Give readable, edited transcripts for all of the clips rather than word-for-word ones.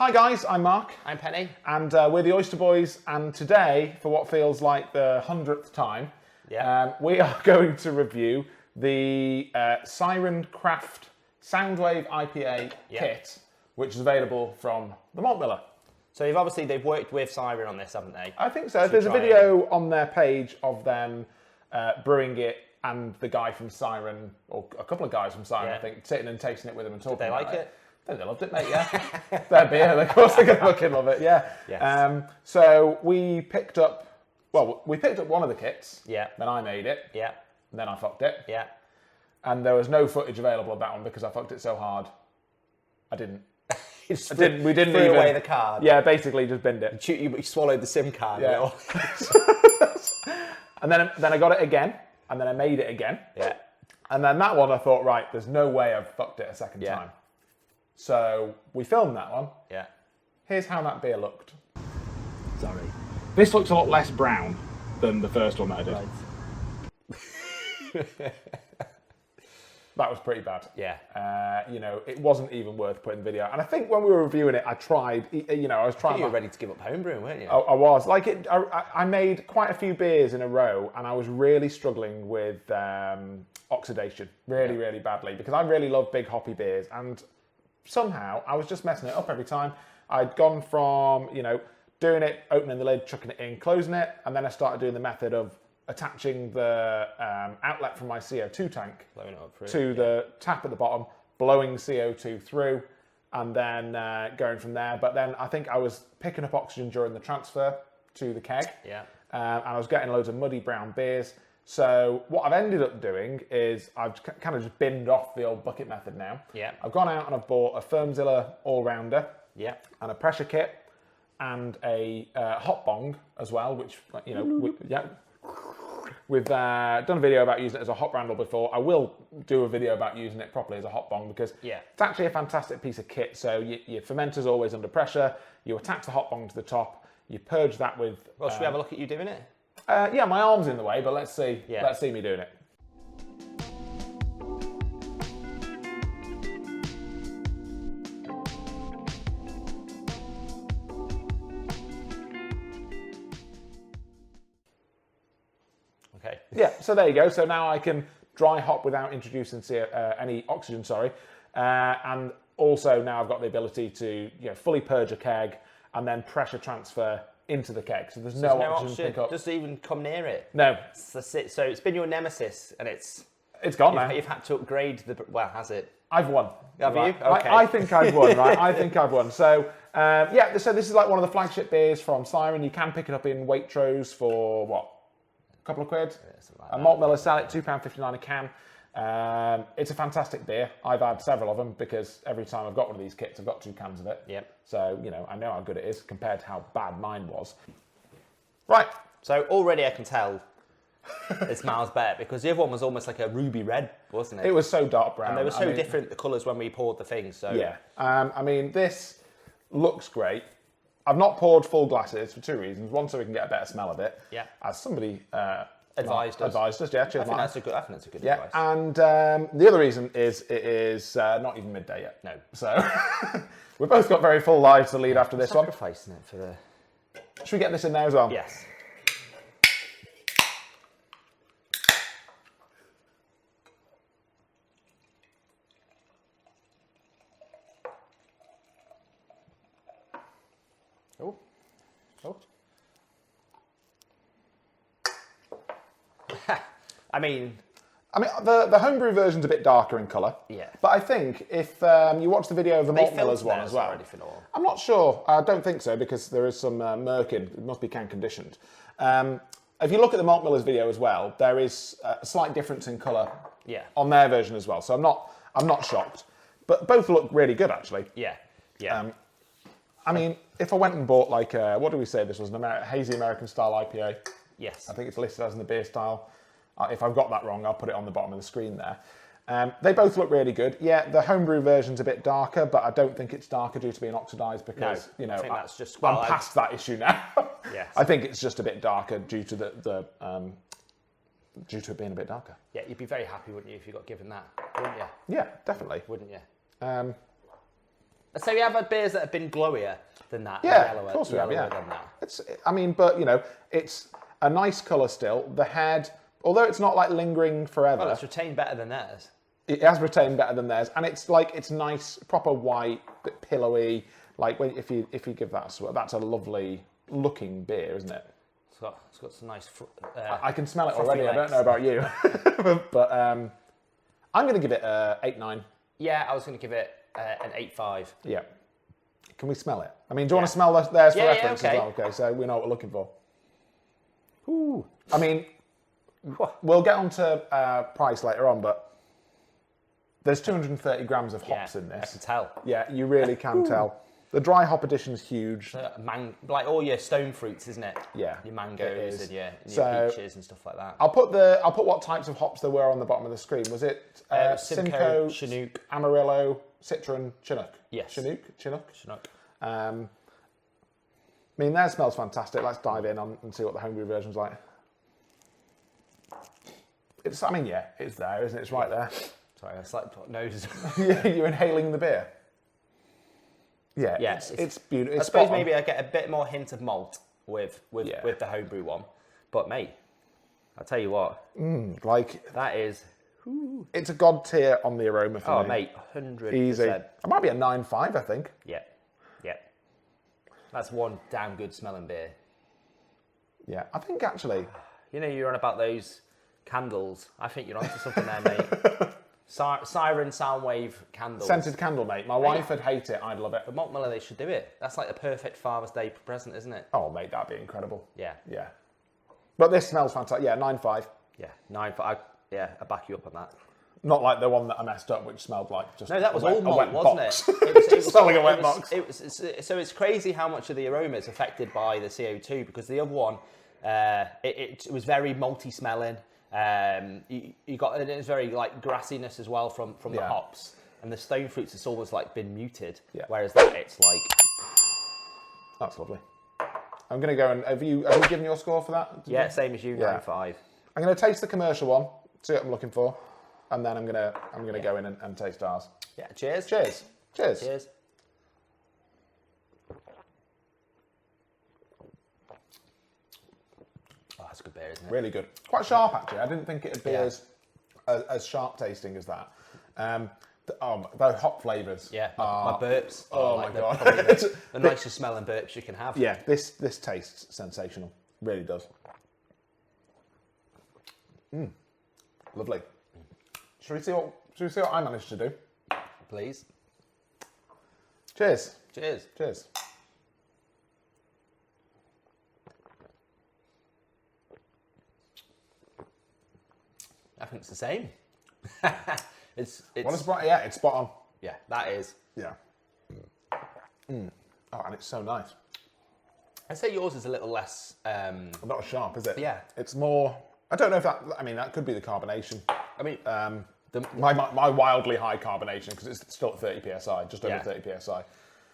Hi guys, I'm Mark. I'm Penny. And we're the Oyster Boys, and today, for what feels like the 100th time, we are going to review the Siren Craft Soundwave IPA kit, which is available from the Malt Miller. So they've worked with Siren on this, haven't they? I think so. There's a video on their page of them brewing it, and the guy from Siren, or a couple of guys from Siren, I think, sitting and tasting it with them and talking about it. Did they like it? I think they loved it, mate, yeah. Their beer, of course they're going to fucking love it, yeah. Yes. So we picked up one of the kits. Yeah. Then I made it. Yeah. And then I fucked it. Yeah. And there was no footage available of that one because I fucked it so hard. I didn't. We didn't threw even away the card. Yeah, basically just binned it. You swallowed the SIM card. Yeah. And then I got it again, and then I made it again. Yeah. And then that one I thought, right, there's no way I've fucked it a second time. So we filmed that one. Yeah. Here's how that beer looked. Sorry. This looks a lot less brown than the first one that I did. Right. That was pretty bad. Yeah. It wasn't even worth putting video. And I think when we were reviewing it, I tried, I was trying. You were ready to give up homebrewing, weren't you? I was. I made quite a few beers in a row, and I was really struggling with oxidation, really badly, because I really love big hoppy beers, and somehow I was just messing it up every time. I'd gone from, doing it, opening the lid, chucking it in, closing it, and then I started doing the method of attaching the outlet from my CO2 tank to the tap at the bottom, blowing CO2 through, and then going from there. But then I think I was picking up oxygen during the transfer to the keg, and I was getting loads of muddy brown beers. So what I've ended up doing is I've kind of just binned off the old bucket method now. Yeah. I've gone out and I've bought a Firmzilla all-rounder, and a pressure kit, and a hot bong as well, which We've done a video about using it as a hot brandle before. I will do a video about using it properly as a hot bong because it's actually a fantastic piece of kit. So your fermenter's always under pressure. You attach the hot bong to the top. You purge that with... Well, should we have a look at you doing it? Yeah, my arm's in the way, but let's see. Yeah. Let's see me doing it. Okay. Yeah, so there you go. So now I can dry hop without introducing any oxygen, and also now I've got the ability to fully purge a keg and then pressure transfer into the keg. So there's no oxygen pickup. Doesn't even come near it. No. So it's been your nemesis, and it's gone now. You've had to upgrade the... Well, has it? I've won. Have you? Okay. I think I've won, right? I think I've won. So, so this is like one of the flagship beers from Siren. You can pick it up in Waitrose for, what, a couple of quid? Yeah, Malt Miller sell it, £2.59 a can. It's a fantastic beer. I've had several of them because every time I've got one of these kits, I've got 2 cans of it. Yep. So, I know how good it is compared to how bad mine was. Right. So already I can tell it smells better because the other one was almost like a ruby red, wasn't it? It was so dark brown. And they were so different, the colours, when we poured the thing. So yeah. This looks great. I've not poured full glasses for 2 reasons. One, so we can get a better smell of it. Yeah. As somebody advised us. Yeah, cheers, I think that's a good advice. And the other reason is it is not even midday yet. No. So we've both got very full lives to lead after this one. Sacrificing it for the... Should we get this in there as well? Yes. Oh. I mean, the homebrew version's a bit darker in colour. Yeah. But I think if you watch the video of the Malt Miller's one as well. I'm not sure. I don't think so because there is some murk in. It must be can conditioned. If you look at the Malt Miller's video as well, there is a slight difference in colour on their version as well. So I'm not shocked. But both look really good actually. Yeah. Yeah. If I went and bought what do we say? This was an hazy American style IPA. Yes. I think it's listed as in the beer style. If I've got that wrong, I'll put it on the bottom of the screen there. They both look really good. Yeah, the homebrew version's a bit darker, but I don't think it's darker due to being oxidised because, I think that's just... I'm past that issue now. Yes. I think it's just a bit darker due to due to it being a bit darker. Yeah, you'd be very happy, wouldn't you, if you got given that, wouldn't you? Yeah, definitely. Wouldn't you? So we have had beers that have been glowier than that. Yeah, yellower, of course we have, yellower yeah. than that. But it's a nice colour still. The head, although it's not like lingering forever, Well, it's retained better than theirs. it has retained better than theirs, and it's nice, proper white, bit pillowy. Like if you give that a swirl, that's a lovely looking beer, isn't it? It's got some nice. I can smell it frothy already. I don't legs. know about you, but I'm going to give it 8-9. Yeah, I was going to give it an 8.5. Yeah. Can we smell it? I mean, do you want to smell theirs for Yeah, reference okay. as well? Okay, so we know what we're looking for. Ooh. I mean, we'll get on to price later on, but there's 230 grams of hops in I this. can tell. Yeah, you really can tell. The dry hop edition's huge. Like all your stone fruits, isn't it? Yeah, Your it mangoes is. and your So- peaches and stuff like that. I'll put what types of hops there were on the bottom of the screen. Was it Simcoe, Chinook, Amarillo, Citron, Chinook? Yes. Chinook. Chinook. I mean, theirs smells fantastic. Let's dive in and see what the homebrew version's like. It's there, isn't it? It's right there. Sorry, I slightly put nose. You're inhaling the beer. Yeah, Yeah, it's beautiful. I It's suppose spot on. maybe I get a bit more hint of malt with the homebrew one, but mate, I'll tell you what, Like, that is it's a god tier on the aroma for me. mate, 100%. Easy. It might be a 9.5, I think. Yeah. That's one damn good smelling beer. Yeah, I think actually. You know, you're on about those candles. I think you're onto something there, mate. Siren Soundwave candles. Scented candle, mate. My wife would hate it. I'd love it. But Malt Miller, they should do it. That's like the perfect Father's Day present, isn't it? Oh, mate, that'd be incredible. Yeah. Yeah. But this smells fantastic. Yeah, 9.5. Yeah. 9.5. I back you up on that. Not like the one that I messed up, which smelled like just No, that was a wet, all a malt, wet wasn't box. it? It was Smelling a wet box. So it's crazy how much of the aroma is affected by the CO2 because the other one, it was very malty smelling. You got it was very like grassiness as well from the Yeah. hops, and the stone fruits it's almost like been muted. Yeah. Whereas that it's like That's lovely. I'm going to go and have you given your score for that? yeah, same as you, Yeah. 9.5. I'm going to taste the commercial one, see what I'm looking for, and then I'm going to go in and taste ours. Yeah, cheers. Cheers. Cheers. Cheers. Oh, that's a good beer, isn't it? Really good. Quite sharp, actually. I didn't think it'd be Yeah. as sharp tasting as that. The hop flavours. Yeah, my are- burps. Oh are like my God. probably the nicest smelling burps you can have. Yeah, this tastes sensational. Really does. Lovely. Should we see what I managed to do? Please. Cheers. Cheers. Cheers. I think it's the same. it's What is bright? Yeah, it's spot on. yeah, that is. Yeah. Oh, and it's so nice. I'd say yours is a little less. Not as sharp, is it? Yeah. It's more. I don't know if that. I mean, that could be the carbonation. I mean, My wildly high carbonation because it's still at 30 psi, just over Yeah. 30 psi.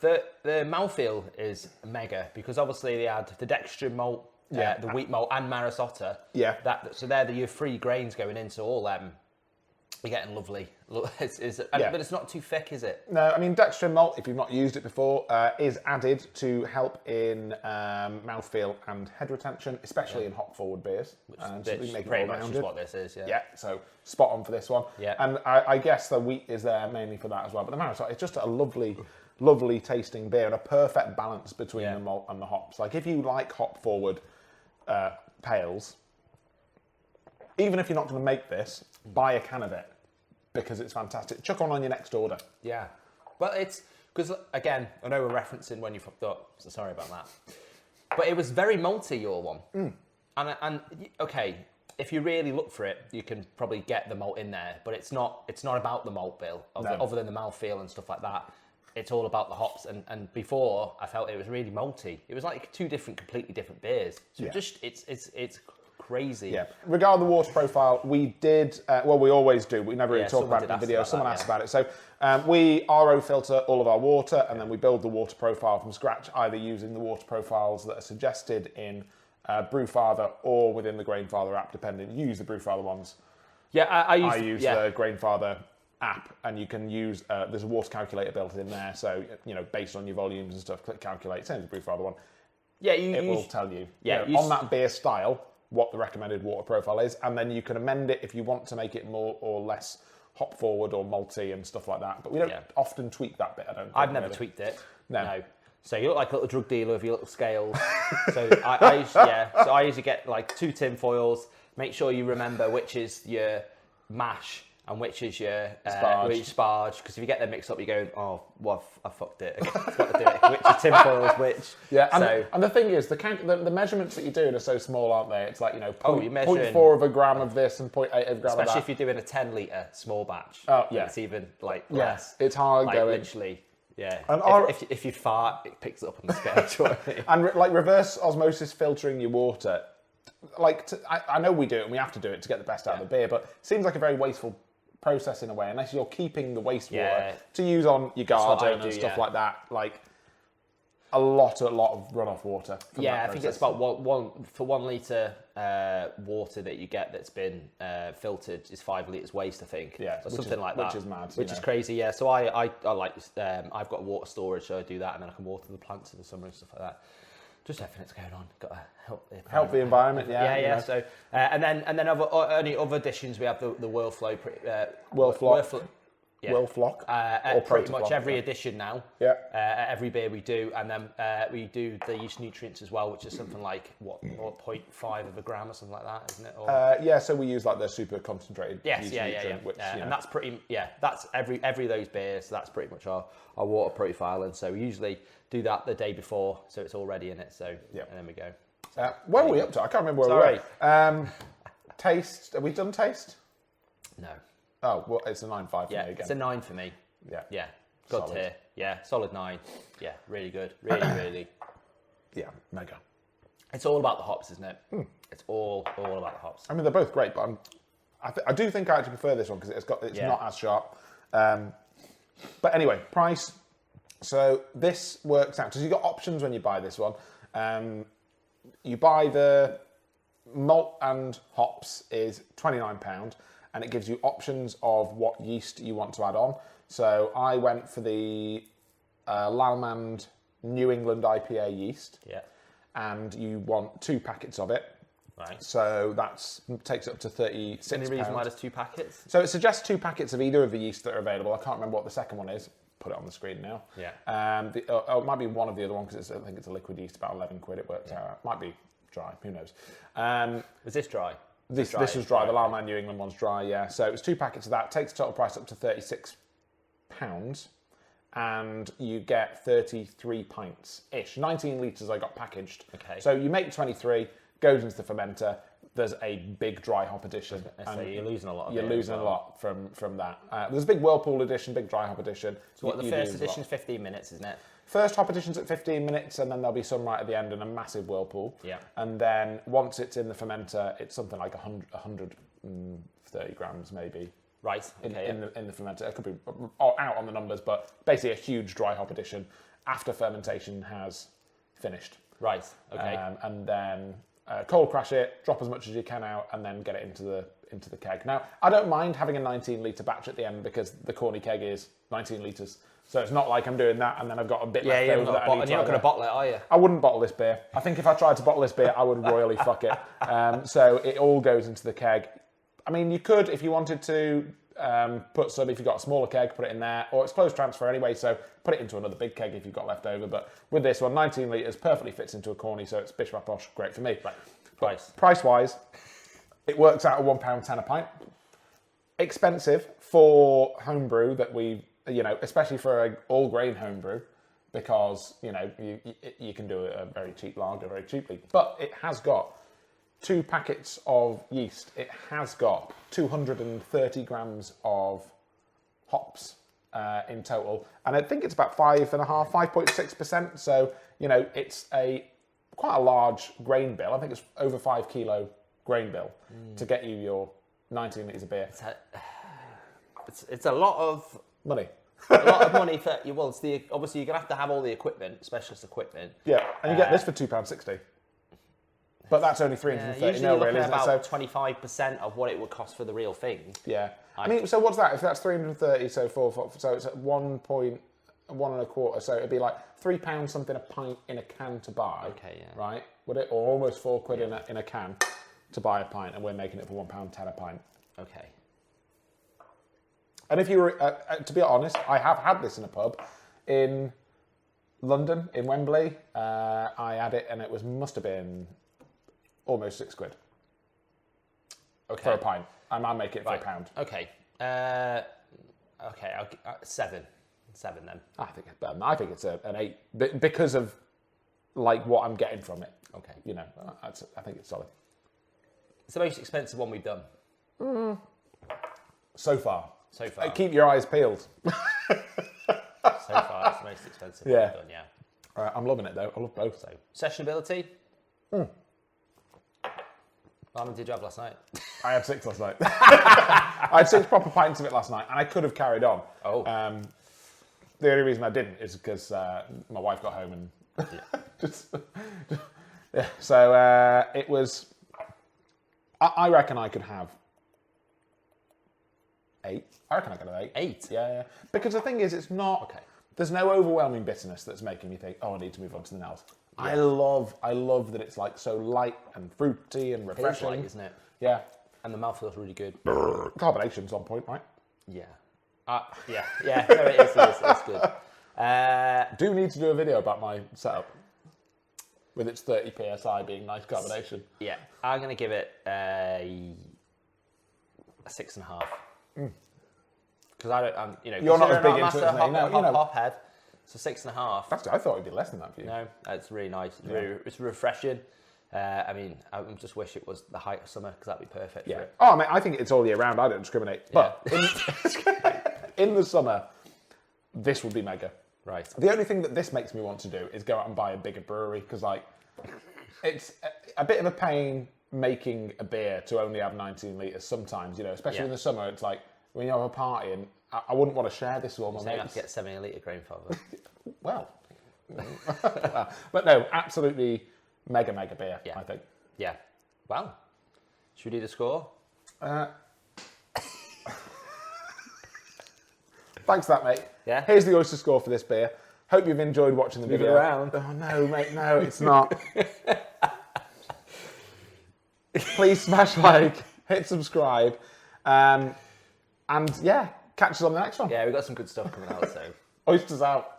the mouthfeel is mega because obviously they had the dextrin malt, Yeah. the wheat malt, and Marisota. Yeah. So they're your 3 grains going into all them. You're getting lovely. But it's not too thick, is it? No, I mean dextrin malt, if you've not used it before, is added to help in mouthfeel and head retention, especially in hop forward beers. So we make it pretty all much is rounded. what this is. Yeah. Yeah, so spot on for this one. Yeah. And I guess the wheat is there mainly for that as well. But the Marisol, it's just a lovely tasting beer and a perfect balance between the malt and the hops. Like if you like hop forward pales, even if you're not going to make this, buy a can of it because it's fantastic. Chuck on your next order. Yeah. Well, it's because again, I know we're referencing when you fucked up, so sorry about that. But it was very malty, your one. And okay, if you really look for it, you can probably get the malt in there. But it's not about the malt bill, other than the mouthfeel and stuff like that. It's all about the hops. And before, I felt it was really malty. It was like 2 completely different beers. So it's crazy. Yeah. Regarding the water profile, we did, we always do. We never really talk someone about it in the did video. ask Someone about asked that, about it. So we RO filter all of our water and then we build the water profile from scratch, either using the water profiles that are suggested in Brewfather or within the Grainfather app, depending. You use the Brewfather ones. Yeah, I I use the Grainfather app, and you can use there's a water calculator built in there. So based on your volumes and stuff, click calculate. Same as the Brewfather one. Yeah, it will tell you. Yeah, on that beer style what the recommended water profile is, and then you can amend it if you want to make it more or less hop forward or malty and stuff like that. But we don't often tweak that bit. I've never tweaked it. No. So you look like a little drug dealer with your little scales. So I usually get like 2 tin foils. Make sure you remember which is your mash and which is your sparge. Because if you get them mixed up, you're going, oh, well, I fucked it. I've got to do it. Which is tin foils, which. Yeah, and the thing is, the measurements that you're doing are so small, aren't they? It's like, you're measuring 0.4 of a gram of this and 0.8 of a gram of that. Especially if you're doing a 10 litre small batch. Oh, yeah. It's even like less. It's hard like, going. Literally. Yeah, and if you fart, it picks it up on the scale. And like reverse osmosis filtering your water, I know we do it and we have to do it to get the best out of the beer, but it seems like a very wasteful process in a way, unless you're keeping the wastewater to use on your garden and stuff like that. Like a lot of runoff water. I think it's about for 1 litre water that you get that's been filtered is 5 litres waste, I think. Yeah, or something like that. Which is mad. Which is crazy, yeah. So I like, I've got water storage, so I do that, and then I can water the plants in the summer and stuff like that. Just everything that's going on. Got to help the environment. Yeah. So and then other additions, we have the Whirlflow. Whirlflock. Pretty much every edition now. Yeah. Every beer we do, and then we do the yeast nutrients as well, which is something like 0.5 of a gram or something like that, isn't it? Or, so we use like the super concentrated. Yes, which, and that's that's every of those beers. So that's pretty much our water profile, and so we usually do that the day before, so it's already in it. So and then we go. Where are we up to? I can't remember where we were. Taste. Have we done taste? No. Oh, well, it's a 9.5 for me again. It's a 9 for me. Yeah. Good tier. Yeah, solid 9. Yeah, really good. Really. Yeah, mega. It's all about the hops, isn't it? It's all about the hops. I mean, they're both great, but I do think I actually prefer this one because it's not as sharp. But anyway, price. So this works out. So you've got options when you buy this one. You buy the malt and hops is £29. And it gives you options of what yeast you want to add on. So I went for the Lalmand New England IPA yeast. Yeah. And you want 2 packets of it. Right. So that takes it up to £36. Any reason why there's 2 packets? So it suggests 2 packets of either of the yeast that are available. I can't remember what the second one is. Put it on the screen now. Yeah. It might be one of the other ones because I think it's a liquid yeast, about 11 quid it works out. It might be dry, who knows. Is this dry? This was dry. The Lalmand New England one's dry, yeah. So it was 2 packets of that. Takes the total price up to £36, and you get 33 pints-ish. 19 litres I got packaged. Okay. So you make 23, goes into the fermenter. There's a big dry hop edition. So you're losing a lot of it. You're losing a lot from that. There's a big Whirlpool edition, big dry hop edition. So the first edition's 15 minutes, isn't it? First hop edition's at 15 minutes, and then there'll be some right at the end and a massive Whirlpool. Yeah. And then once it's in the fermenter, it's something like 130 grams maybe. Right. Okay. In the fermenter, it could be out on the numbers, but basically a huge dry hop edition after fermentation has finished. Right. Okay. And then cold crash it, drop as much as you can out, and then get it into the keg. Now, I don't mind having a 19 litre batch at the end because the corny keg is 19 litres. So it's not like I'm doing that and then I've got a bit left over that I need to. And you're not going to bottle it, are you? I wouldn't bottle this beer. I think if I tried to bottle this beer, I would royally fuck it. So it all goes into the keg. I mean, you could, if you wanted to, put some, if you've got a smaller keg, put it in there, or it's closed transfer anyway, so put it into another big keg if you've got left over. But with this one, 19 litres perfectly fits into a corny, so it's bish bap bosh, great for me. Right. Price-wise, it works out at £1.10 a pint. Expensive for homebrew that especially for an all-grain homebrew, because, you can do a very cheap lager very cheaply. But it has got 2 packets of yeast. It has got 230 grams of hops in total. And I think it's about 5.6%. So, it's quite a large grain bill. I think it's over 5 kilo grain bill to get you your 19 litres of beer. It's a lot of money. A lot of money for you. Well, obviously you're gonna have to have all the equipment, specialist equipment. Yeah, and you get this for £2.60. But that's only 330 usually you're looking really, at isn't it? about 25% of what it would cost for the real thing. Yeah, I mean, so what's that? If that's 330, so so it's at 1.1 1.25. So it'd be like £3 something a pint in a can to buy. Okay, yeah. Right? Would it? Or almost £4 in a can to buy a pint, and we're making it for £1.10 a pint. Okay. And if you were, to be honest, I have had this in a pub in London, in Wembley. I had it, and it must have been almost £6. Okay. For a pint. I might make it for £1. Okay. Okay. I'll 7. 7 then. I think it's an 8 because of like what I'm getting from it. Okay. You know, I think it's solid. It's the most expensive one we've done. So far. Keep your eyes peeled. So far, it's the most expensive one we've done, yeah. I'm loving it though. I love both. So, sessionability. How many did you have last night? I had 6 last night. I had 6 proper pints of it last night, and I could have carried on. Oh. The only reason I didn't is because my wife got home and yeah. So it was. I reckon I could have 8. I reckon I could have 8. 8? Yeah. Because the thing is, it's not. Okay. There's no overwhelming bitterness that's making me think, oh, I need to move on to something else. Yeah. I love that it's like so light and fruity and refreshing. It is light, isn't it? Yeah. And the mouth feels really good. Carbonation's on point, right? Yeah. Yeah. No, it is. It's good. Do need to do a video about my setup with its 30 psi being nice carbonation. Yeah, I'm going to give it a 6.5. Because you're not as big into it as me. No, hop head. So 6.5. Actually, I thought it'd be less than that for you. No, it's really nice. It's refreshing. I just wish it was the height of summer because that'd be perfect for it. Oh, mate, I think it's all year round. I don't discriminate. But in the summer, this would be mega. Right. The only thing that this makes me want to do is go out and buy a bigger brewery because, like, it's a bit of a pain making a beer to only have 19 litres sometimes, you know, especially in the summer. It's like when you have a party and I wouldn't want to share this with all my mates. You have to get 70 litre grandfather. Well, but no, absolutely mega beer, I think. Yeah. Well, should we do the score? Thanks for that, mate. Yeah. Here's the oyster score for this beer. Hope you've enjoyed watching the video. Move it around. Oh, no, mate, no, it's not. Please smash like, hit subscribe, and yeah, catch us on the next one. Yeah, we've got some good stuff coming out, so. Oysters out.